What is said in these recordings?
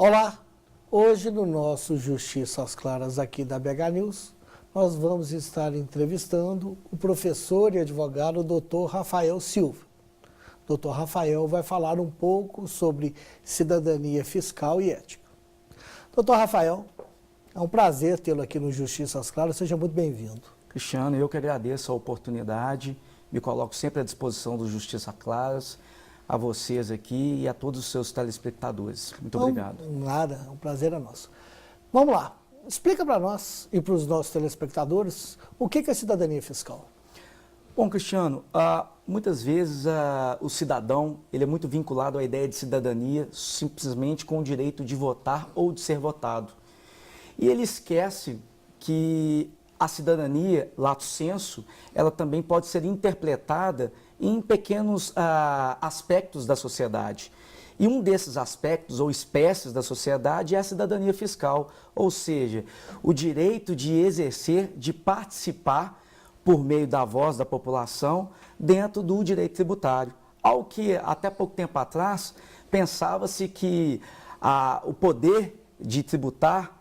Olá, hoje no nosso Justiça às Claras aqui da BH News, nós vamos estar entrevistando o professor e advogado Dr. Rafael Silva. Dr. Rafael vai falar um pouco sobre cidadania fiscal e ética. Dr. Rafael, é um prazer tê-lo aqui no Justiça às Claras, seja muito bem-vindo. Cristiano, eu que agradeço a oportunidade, me coloco sempre à disposição do Justiça às Claras, a vocês aqui e a todos os seus telespectadores. Muito obrigado. Nada, um prazer é nosso. Vamos lá, explica para nós e para os nossos telespectadores o que é cidadania fiscal. Bom, Cristiano, muitas vezes o cidadão ele é muito vinculado à ideia de cidadania simplesmente com o direito de votar ou de ser votado. E ele esquece que a cidadania, lato sensu, ela também pode ser interpretada em pequenos aspectos da sociedade. E um desses aspectos ou espécies da sociedade é a cidadania fiscal, ou seja, o direito de exercer, de participar por meio da voz da população dentro do direito tributário. Algo que até pouco tempo atrás pensava-se que o poder de tributar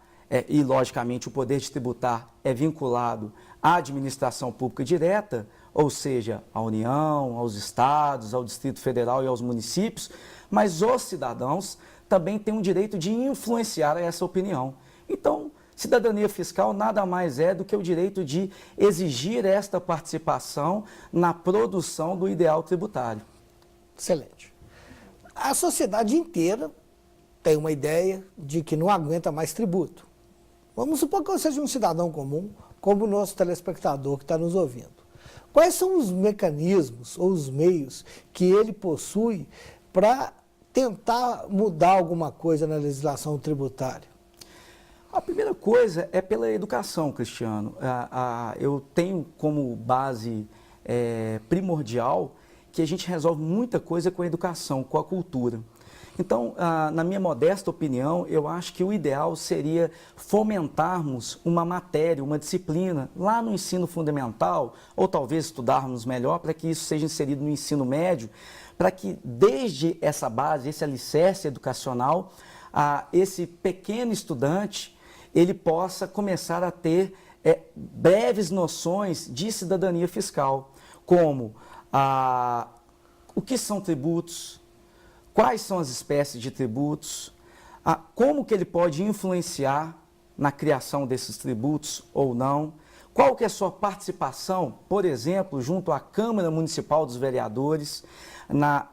e, logicamente, o poder de tributar é vinculado à administração pública direta, ou seja, à União, aos estados, ao Distrito Federal e aos municípios, mas os cidadãos também têm o direito de influenciar essa opinião. Então, cidadania fiscal nada mais é do que o direito de exigir esta participação na produção do ideal tributário. Excelente. A sociedade inteira tem uma ideia de que não aguenta mais tributo. Vamos supor que eu seja um cidadão comum, como o nosso telespectador que está nos ouvindo. Quais são os mecanismos ou os meios que ele possui para tentar mudar alguma coisa na legislação tributária? A primeira coisa é pela educação, Cristiano. Eu tenho como base primordial que a gente resolve muita coisa com a educação, com a cultura. Então, na minha modesta opinião, eu acho que o ideal seria fomentarmos uma matéria, uma disciplina lá no ensino fundamental, ou talvez estudarmos melhor para que isso seja inserido no ensino médio, para que desde essa base, esse alicerce educacional, esse pequeno estudante, ele possa começar a ter breves noções de cidadania fiscal, como o que são tributos, quais são as espécies de tributos, como que ele pode influenciar na criação desses tributos ou não, qual que é a sua participação, por exemplo, junto à Câmara Municipal dos Vereadores, na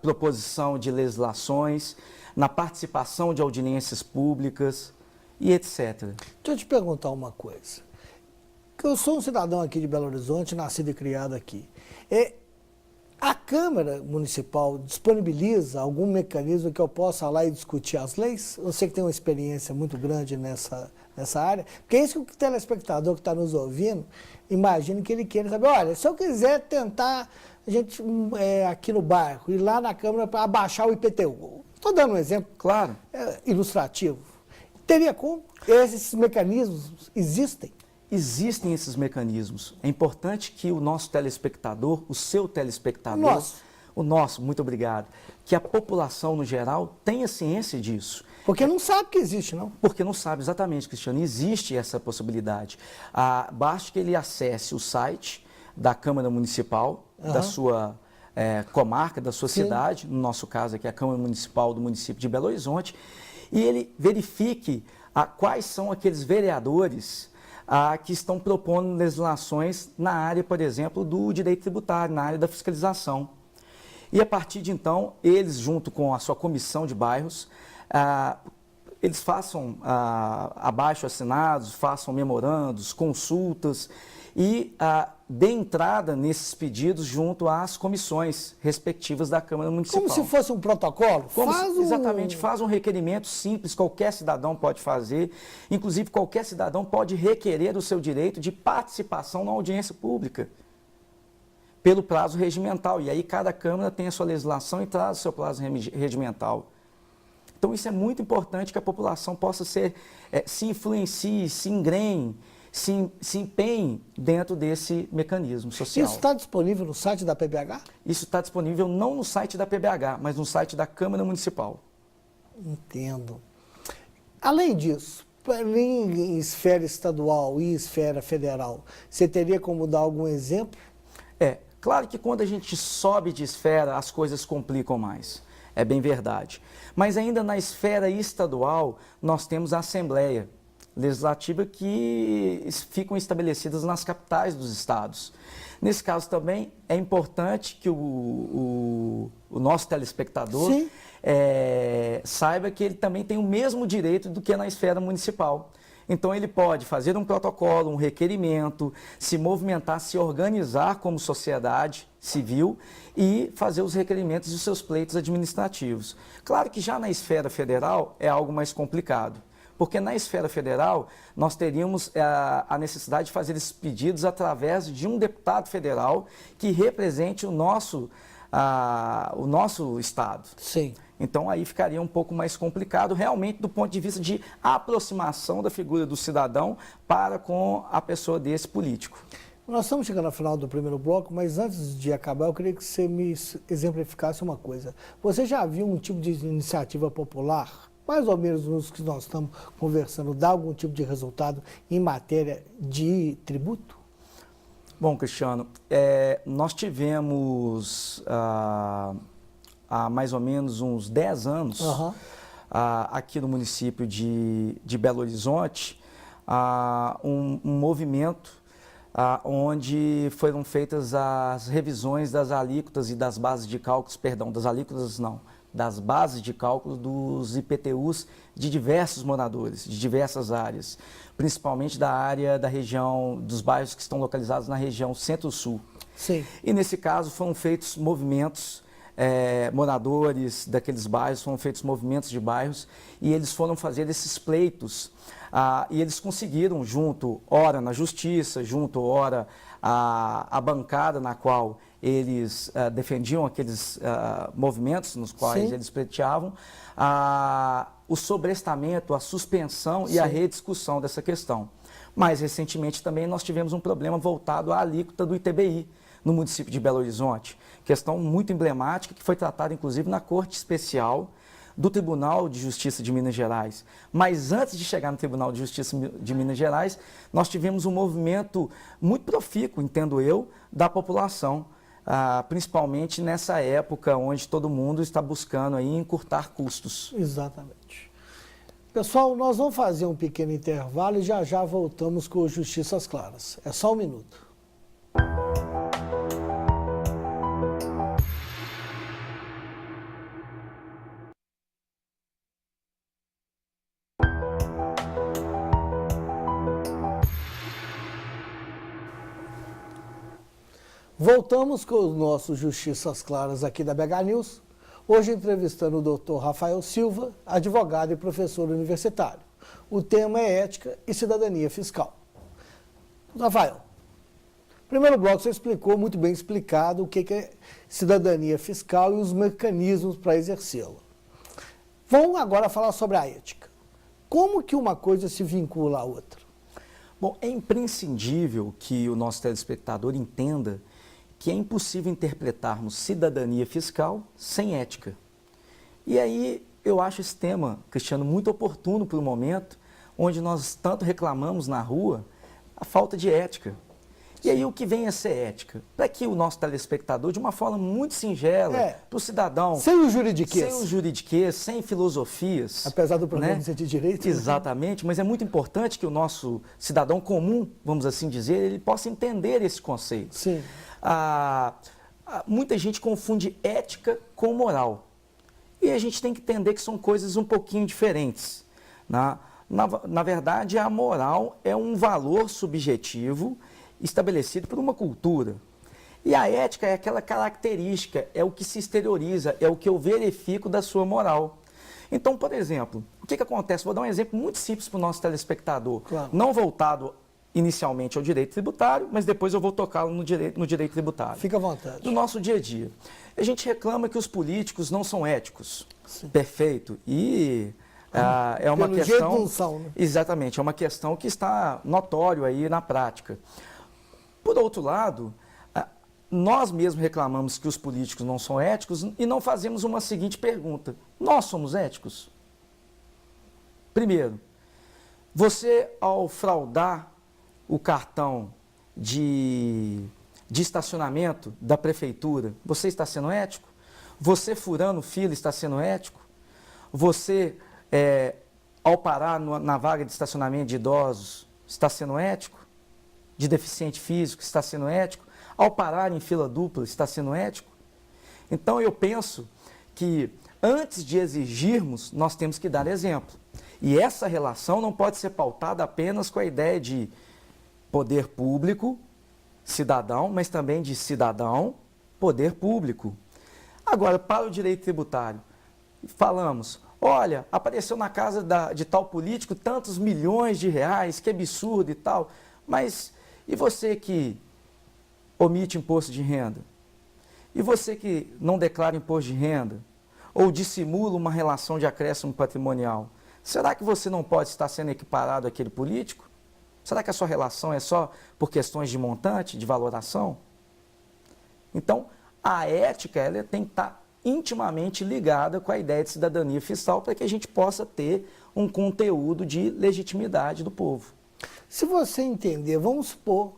proposição de legislações, na participação de audiências públicas e etc. Deixa eu te perguntar uma coisa. Que eu sou um cidadão aqui de Belo Horizonte, nascido e criado aqui. A Câmara Municipal disponibiliza algum mecanismo que eu possa lá e discutir as leis? Você que tem uma experiência muito grande nessa área, porque é isso que o telespectador que está nos ouvindo, imagina que ele queira saber, olha, se eu quiser tentar, a gente aqui no bairro, ir lá na Câmara para abaixar o IPTU. Estou dando um exemplo claro, ilustrativo. Teria como? Esses mecanismos existem? Existem esses mecanismos. É importante que o nosso telespectador, o seu telespectador, o nosso, muito obrigado, que a população no geral tenha ciência disso. Porque não sabe que existe, não? Porque não sabe, exatamente, Cristiano, existe essa possibilidade. Basta que ele acesse o site da Câmara Municipal, da sua comarca, da sua cidade, no nosso caso aqui a Câmara Municipal do município de Belo Horizonte, e ele verifique quais são aqueles vereadores que estão propondo legislações na área, por exemplo, do direito tributário, na área da fiscalização. E a partir de então, eles, junto com a sua comissão de bairros, eles façam abaixo-assinados, façam memorandos, consultas e dê entrada nesses pedidos junto às comissões respectivas da Câmara Municipal. Como se fosse um protocolo? Exatamente, faz um requerimento simples, qualquer cidadão pode fazer, inclusive qualquer cidadão pode requerer o seu direito de participação na audiência pública, pelo prazo regimental, e aí cada Câmara tem a sua legislação e traz o seu prazo regimental. Então isso é muito importante que a população possa se influencie, se engrenhe, se empenhe dentro desse mecanismo social. Isso está disponível no site da PBH? Isso está disponível não no site da PBH, mas no site da Câmara Municipal. Entendo. Além disso, em esfera estadual e esfera federal, você teria como dar algum exemplo? Claro que quando a gente sobe de esfera, as coisas complicam mais. É bem verdade. Mas ainda na esfera estadual, nós temos a Assembleia Legislativa que ficam estabelecidas nas capitais dos estados. Nesse caso também é importante que o nosso telespectador saiba que ele também tem o mesmo direito do que na esfera municipal. Então ele pode fazer um protocolo, um requerimento, se movimentar, se organizar como sociedade civil e fazer os requerimentos dos seus pleitos administrativos. Claro que já na esfera federal é algo mais complicado, porque na esfera federal nós teríamos a necessidade de fazer esses pedidos através de um deputado federal que represente o nosso estado. Sim. Então aí ficaria um pouco mais complicado realmente do ponto de vista de aproximação da figura do cidadão para com a pessoa desse político. Nós estamos chegando ao final do primeiro bloco, mas antes de acabar, eu queria que você me exemplificasse uma coisa. Você já viu um tipo de iniciativa popular, mais ou menos nos que nós estamos conversando, dar algum tipo de resultado em matéria de tributo? Bom, Cristiano, nós tivemos há mais ou menos uns 10 anos, aqui no município de Belo Horizonte, um movimento onde foram feitas as revisões das alíquotas e das bases de cálculos, das bases de cálculo dos IPTUs de diversos moradores, de diversas áreas, principalmente da área da região, dos bairros que estão localizados na região Centro-Sul. Sim. E nesse caso foram feitos movimentos, moradores daqueles bairros, foram feitos movimentos de bairros e eles foram fazer esses pleitos e eles conseguiram, junto, ora na justiça, junto, ora a bancada na qual eles defendiam aqueles movimentos nos quais eles pleiteavam, o sobrestamento, a suspensão e a rediscussão dessa questão. Mais recentemente também nós tivemos um problema voltado à alíquota do ITBI no município de Belo Horizonte, questão muito emblemática que foi tratada inclusive na Corte Especial do Tribunal de Justiça de Minas Gerais. Mas antes de chegar no Tribunal de Justiça de Minas Gerais, nós tivemos um movimento muito profícuo, entendo eu, da população, principalmente nessa época onde todo mundo está buscando aí encurtar custos. Exatamente. Pessoal, nós vamos fazer um pequeno intervalo e já voltamos com o Justiça às Claras. É só um minuto. Voltamos com o nosso Justiça às Claras aqui da BH News, hoje entrevistando o Dr. Rafael Silva, advogado e professor universitário. O tema é ética e cidadania fiscal. Rafael, no primeiro bloco você explicou, muito bem explicado, o que é cidadania fiscal e os mecanismos para exercê-la. Vamos agora falar sobre a ética. Como que uma coisa se vincula à outra? Bom, é imprescindível que o nosso telespectador entenda que é impossível interpretarmos cidadania fiscal sem ética. E aí eu acho esse tema, Cristiano, muito oportuno para o momento onde nós tanto reclamamos na rua a falta de ética. E aí o que vem a ser ética? Para que o nosso telespectador, de uma forma muito singela, para o cidadão... Sem o juridiquês. Sem o juridiquês, sem filosofias. Apesar do programa ser de direito. Exatamente, mas é muito importante que o nosso cidadão comum, vamos assim dizer, ele possa entender esse conceito. Sim. Muita gente confunde ética com moral. E a gente tem que entender que são coisas um pouquinho diferentes. Na verdade, a moral é um valor subjetivo estabelecido por uma cultura. E a ética é aquela característica, é o que se exterioriza, é o que eu verifico da sua moral. Então, por exemplo, o que acontece? Vou dar um exemplo muito simples para o nosso telespectador. Claro. Não voltado inicialmente ao direito tributário, mas depois eu vou tocá-lo no direito tributário. Fica à vontade. Do nosso dia a dia. A gente reclama que os políticos não são éticos. Sim. Perfeito. E é uma Pelo questão... jeito não são, né? Exatamente, é uma questão que está notório aí na prática. Por outro lado, nós mesmos reclamamos que os políticos não são éticos e não fazemos uma seguinte pergunta: nós somos éticos? Primeiro, você ao fraudar o cartão de estacionamento da prefeitura, você está sendo ético? Você furando fila está sendo ético? Você, ao parar na vaga de estacionamento de idosos, está sendo ético? De deficiente físico, está sendo ético? Ao parar em fila dupla, está sendo ético? Então eu penso que antes de exigirmos, nós temos que dar exemplo. E essa relação não pode ser pautada apenas com a ideia de poder público, cidadão, mas também de cidadão, poder público. Agora, para o direito tributário, falamos, olha, apareceu na casa de tal político tantos milhões de reais, que absurdo e tal, mas e você que omite imposto de renda? E você que não declara imposto de renda? Ou dissimula uma relação de acréscimo patrimonial? Será que você não pode estar sendo equiparado àquele político? Será que a sua relação é só por questões de montante, de valoração? Então, a ética ela tem que estar intimamente ligada com a ideia de cidadania fiscal para que a gente possa ter um conteúdo de legitimidade do povo. Se você entender, vamos supor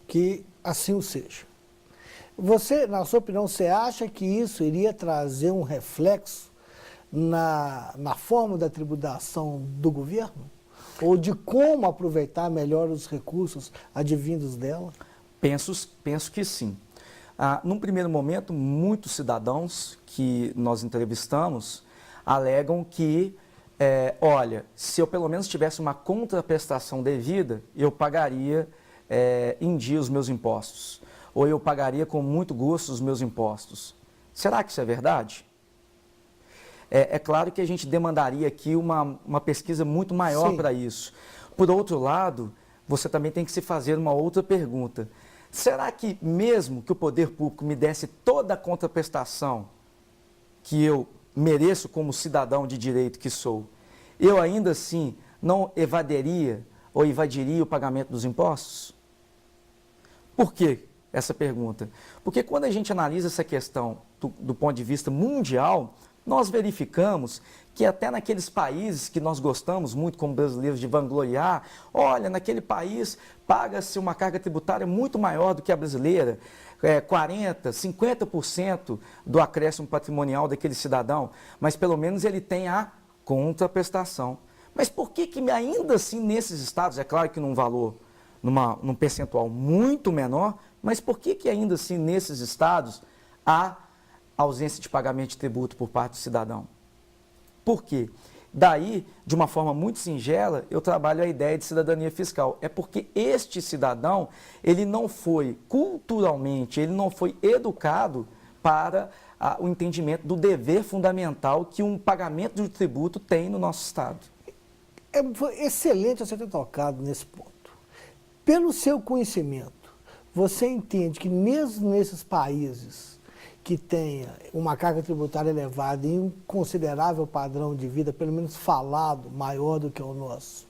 que assim o seja. Você, na sua opinião, você acha que isso iria trazer um reflexo na forma da tributação do governo? Ou de como aproveitar melhor os recursos advindos dela? Penso que sim. Num primeiro momento, muitos cidadãos que nós entrevistamos alegam que, olha, se eu pelo menos tivesse uma contraprestação devida, eu pagaria em dia os meus impostos. Ou eu pagaria com muito gosto os meus impostos. Será que isso é verdade? É claro que a gente demandaria aqui uma pesquisa muito maior para isso. Por outro lado, você também tem que se fazer uma outra pergunta. Será que mesmo que o poder público me desse toda a contraprestação que eu mereço como cidadão de direito que sou, eu ainda assim não evadiria ou evadiria o pagamento dos impostos? Por quê essa pergunta? Porque quando a gente analisa essa questão do ponto de vista mundial, nós verificamos que até naqueles países que nós gostamos muito como brasileiros de vangloriar, olha, naquele país paga-se uma carga tributária muito maior do que a brasileira, 40%, 50% do acréscimo patrimonial daquele cidadão, mas pelo menos ele tem a contraprestação. Mas por que ainda assim nesses estados, é claro que num valor, num percentual muito menor, mas por que ainda assim nesses estados há ausência de pagamento de tributo por parte do cidadão? Por quê? Daí, de uma forma muito singela, eu trabalho a ideia de cidadania fiscal. É porque este cidadão, ele não foi culturalmente, ele não foi educado para o entendimento do dever fundamental que um pagamento de tributo tem no nosso Estado. Foi excelente você ter tocado nesse ponto. Pelo seu conhecimento, você entende que mesmo nesses países que tenha uma carga tributária elevada e um considerável padrão de vida, pelo menos falado, maior do que o nosso,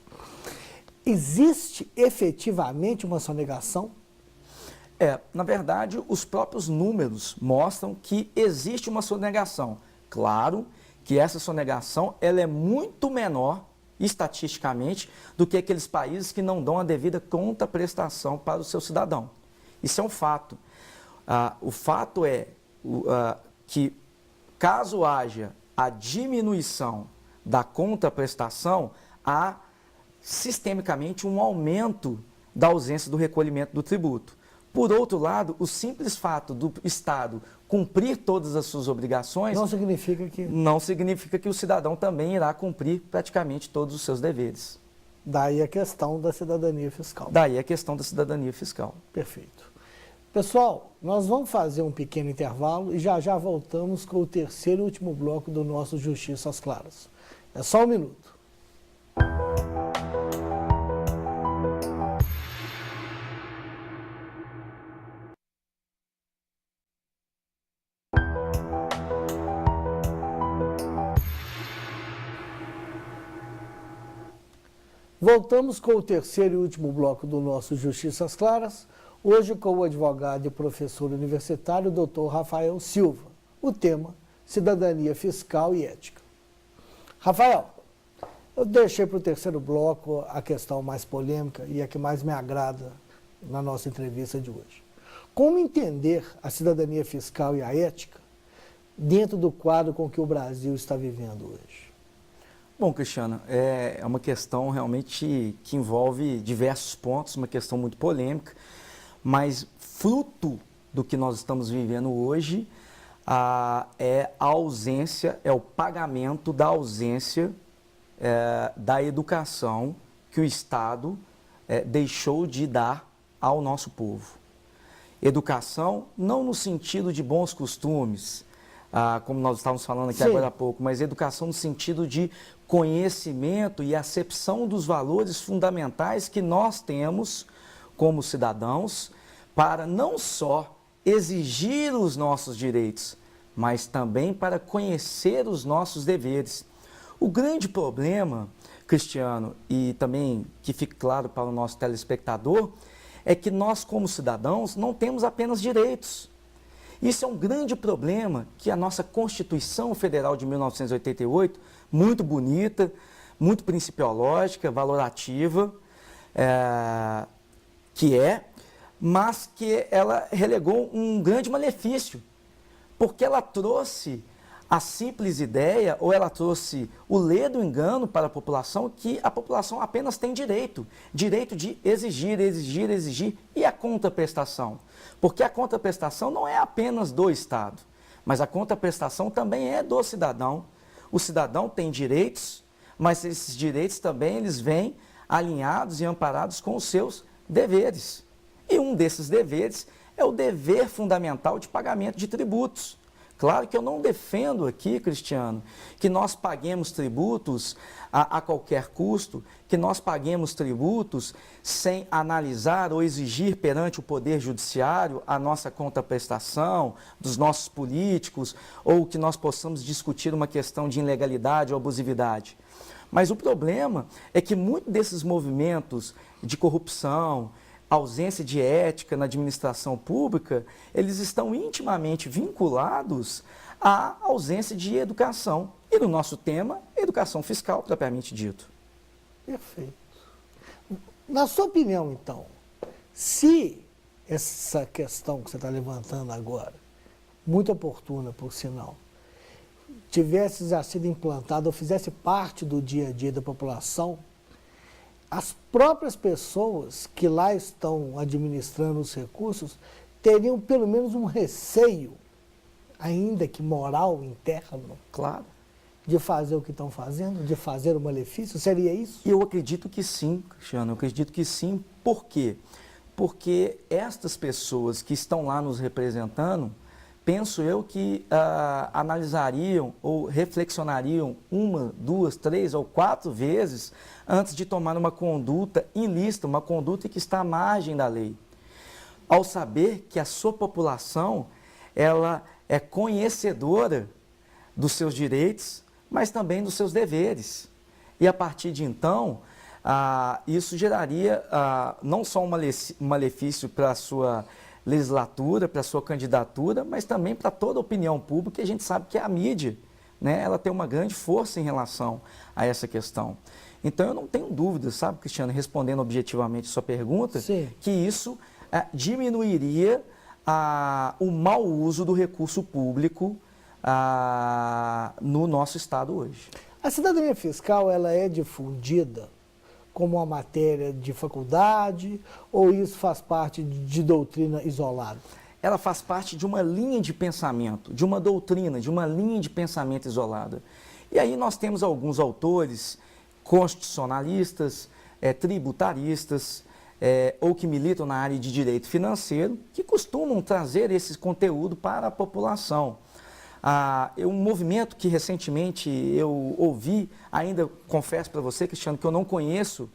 existe efetivamente uma sonegação? Na verdade, os próprios números mostram que existe uma sonegação. Claro que essa sonegação ela é muito menor, estatisticamente, do que aqueles países que não dão a devida contraprestação para o seu cidadão. Isso é um fato. O fato é que, caso haja a diminuição da contraprestação, há sistemicamente um aumento da ausência do recolhimento do tributo. Por outro lado, o simples fato do Estado cumprir todas as suas obrigações não significa que o cidadão também irá cumprir praticamente todos os seus deveres. Daí a questão da cidadania fiscal. Daí a questão da cidadania fiscal. Perfeito. Pessoal, nós vamos fazer um pequeno intervalo e já voltamos com o terceiro e último bloco do nosso Justiça às Claras. É só um minuto. Voltamos com o terceiro e último bloco do nosso Justiça às Claras, hoje com o advogado e professor universitário Dr. Rafael Silva. O tema, cidadania fiscal e ética. Rafael, Eu deixei para o terceiro bloco a questão mais polêmica e a que mais me agrada na nossa entrevista de hoje. Como entender a cidadania fiscal e a ética dentro do quadro com que o Brasil está vivendo hoje? Bom, Cristiano, é uma questão realmente que envolve diversos pontos, uma questão muito polêmica, mas fruto do que nós estamos vivendo hoje é a ausência, é o pagamento da ausência da educação que o Estado deixou de dar ao nosso povo. Educação não no sentido de bons costumes, como nós estávamos falando aqui agora há pouco, mas educação no sentido de conhecimento e acepção dos valores fundamentais que nós temos como cidadãos para não só exigir os nossos direitos, mas também para conhecer os nossos deveres. O grande problema, Cristiano, e também que fique claro para o nosso telespectador, é que nós, como cidadãos, não temos apenas direitos. Isso é um grande problema que a nossa Constituição Federal de 1988, muito bonita, muito principiológica, valorativa, mas que ela relegou um grande malefício, porque ela trouxe a simples ideia, ou ela trouxe o ledo engano para a população, que a população apenas tem direito de exigir, exigir, exigir, e a contraprestação. Porque a contraprestação não é apenas do Estado, mas a contraprestação também é do cidadão. O cidadão tem direitos, mas esses direitos também eles vêm alinhados e amparados com os seus deveres. E um desses deveres é o dever fundamental de pagamento de tributos. Claro que eu não defendo aqui, Cristiano, que nós paguemos tributos a qualquer custo, que nós paguemos tributos sem analisar ou exigir perante o Poder Judiciário a nossa contraprestação dos nossos políticos, ou que nós possamos discutir uma questão de ilegalidade ou abusividade. Mas o problema é que muitos desses movimentos de corrupção, ausência de ética na administração pública, eles estão intimamente vinculados à ausência de educação. E no nosso tema, educação fiscal, propriamente dito. Perfeito. Na sua opinião, então, se essa questão que você está levantando agora, muito oportuna, por sinal, tivesse já sido implantada ou fizesse parte do dia a dia da população, as próprias pessoas que lá estão administrando os recursos teriam pelo menos um receio, ainda que moral, interno, claro, de fazer o que estão fazendo, de fazer o malefício? Seria isso? Eu acredito que sim, Cristiano, eu acredito que sim. Por quê? Porque estas pessoas que estão lá nos representando, penso eu que analisariam ou reflexionariam 1, 2, 3 ou 4 vezes antes de tomar uma conduta ilícita, uma conduta que está à margem da lei. Ao saber que a sua população, ela é conhecedora dos seus direitos, mas também dos seus deveres. E a partir de então, isso geraria não só um malefício para a sua legislatura, para a sua candidatura, mas também para toda a opinião pública, e a gente sabe que a mídia, né, ela tem uma grande força em relação a essa questão. Então eu não tenho dúvidas, sabe, Cristiano, respondendo objetivamente a sua pergunta, sim, que isso diminuiria o mau uso do recurso público no nosso Estado hoje. A cidadania fiscal, ela é difundida como uma matéria de faculdade, ou isso faz parte de doutrina isolada? Ela faz parte de uma linha de pensamento, de uma doutrina, de uma linha de pensamento isolada. E aí nós temos alguns autores constitucionalistas, tributaristas, ou que militam na área de direito financeiro, que costumam trazer esse conteúdo para a população. Um movimento que recentemente eu ouvi, ainda confesso para você, Cristiano, que eu não conheço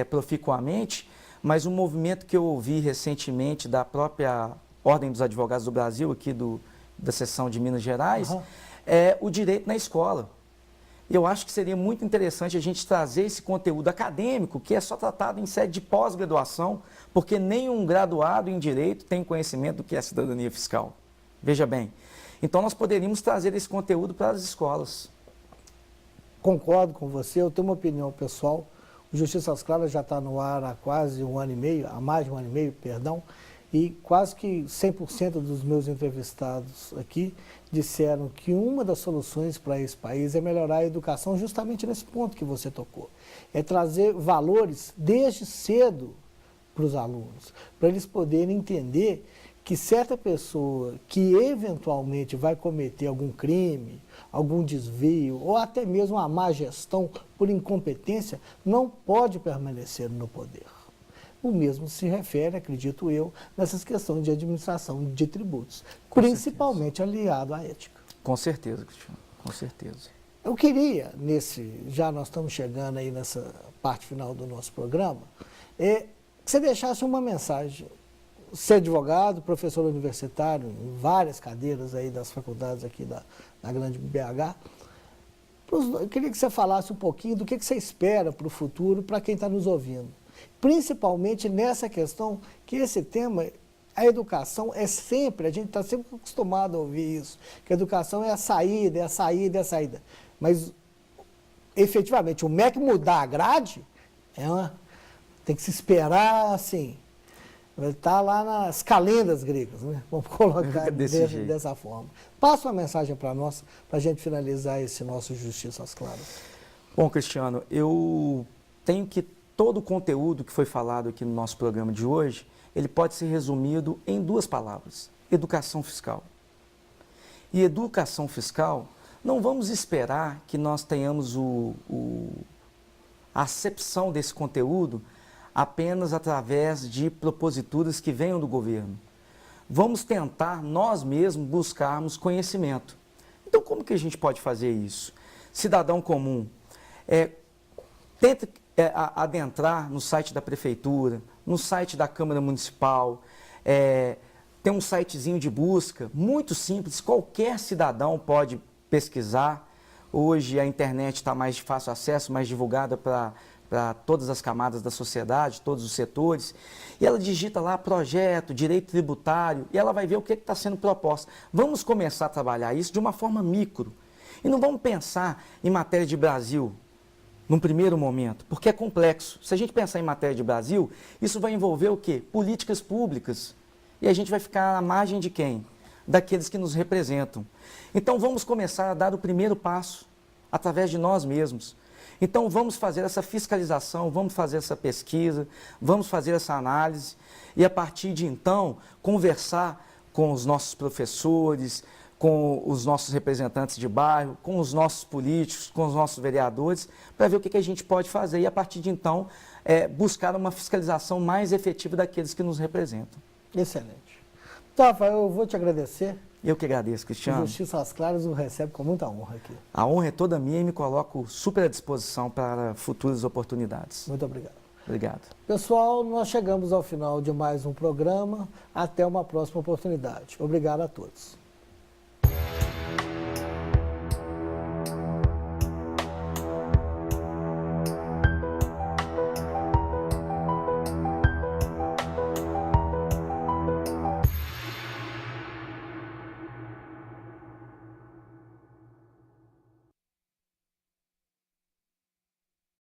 proficuamente, mas um movimento que eu ouvi recentemente da própria Ordem dos Advogados do Brasil, aqui da seção de Minas Gerais, é o direito na escola. Eu acho que seria muito interessante a gente trazer esse conteúdo acadêmico, que é só tratado em sede de pós-graduação, porque nenhum graduado em direito tem conhecimento do que é cidadania fiscal. Veja bem. Então, nós poderíamos trazer esse conteúdo para as escolas. concordo com você, eu tenho uma opinião pessoal. O Justiça às Claras já está no ar há quase um ano e meio, há mais de um ano e meio, perdão, e quase que 100% dos meus entrevistados aqui disseram que uma das soluções para esse país é melhorar a educação justamente nesse ponto que você tocou. É trazer valores desde cedo para os alunos, para eles poderem entender que certa pessoa que eventualmente vai cometer algum crime, algum desvio ou até mesmo uma má gestão por incompetência não pode permanecer no poder. O mesmo se refere, acredito eu, nessas questões de administração de tributos, principalmente aliado à ética. Com certeza, Cristiano, com certeza. Eu queria, já nós estamos chegando aí nessa parte final do nosso programa, que você deixasse uma mensagem. Você é advogado, professor universitário em várias cadeiras aí das faculdades aqui da grande BH. Eu queria que você falasse um pouquinho do que você espera para o futuro, para quem está nos ouvindo. Principalmente nessa questão que esse tema, a educação é sempre, a gente está sempre acostumado a ouvir isso, que a educação é a saída, é a saída, é a saída. Mas, efetivamente, o MEC mudar a grade, tem que se esperar, assim, está lá nas calendas gregas, né? Vamos colocar dessa forma. Passa uma mensagem para nós, para a gente finalizar esse nosso Justiça às Claras. Bom, Cristiano, eu tenho que todo o conteúdo que foi falado aqui no nosso programa de hoje, ele pode ser resumido em duas palavras: educação fiscal. E educação fiscal, não vamos esperar que nós tenhamos a acepção desse conteúdo apenas através de proposituras que venham do governo. Vamos tentar nós mesmos buscarmos conhecimento. Então, como que a gente pode fazer isso? Cidadão comum, tenta adentrar no site da prefeitura, no site da Câmara Municipal, tem um sitezinho de busca muito simples, qualquer cidadão pode pesquisar. Hoje a internet está mais de fácil acesso, mais divulgada para todas as camadas da sociedade, todos os setores, e ela digita lá projeto, direito tributário, e ela vai ver o que está sendo proposto. Vamos começar a trabalhar isso de uma forma micro, e não vamos pensar em matéria de Brasil, num primeiro momento, porque é complexo. Se a gente pensar em matéria de Brasil, isso vai envolver o quê? Políticas públicas, e a gente vai ficar à margem de quem? Daqueles que nos representam. Então vamos começar a dar o primeiro passo, através de nós mesmos. Então vamos fazer essa fiscalização, vamos fazer essa pesquisa, vamos fazer essa análise e a partir de então conversar com os nossos professores, com os nossos representantes de bairro, com os nossos políticos, com os nossos vereadores, para ver o que a gente pode fazer e a partir de então buscar uma fiscalização mais efetiva daqueles que nos representam. Excelente. Então, Rafael, eu vou te agradecer. Eu que agradeço, Cristiano. O Justiça às Claras o recebe com muita honra aqui. A honra é toda minha e me coloco super à disposição para futuras oportunidades. Muito obrigado. Obrigado. Pessoal, nós chegamos ao final de mais um programa. Até uma próxima oportunidade. Obrigado a todos.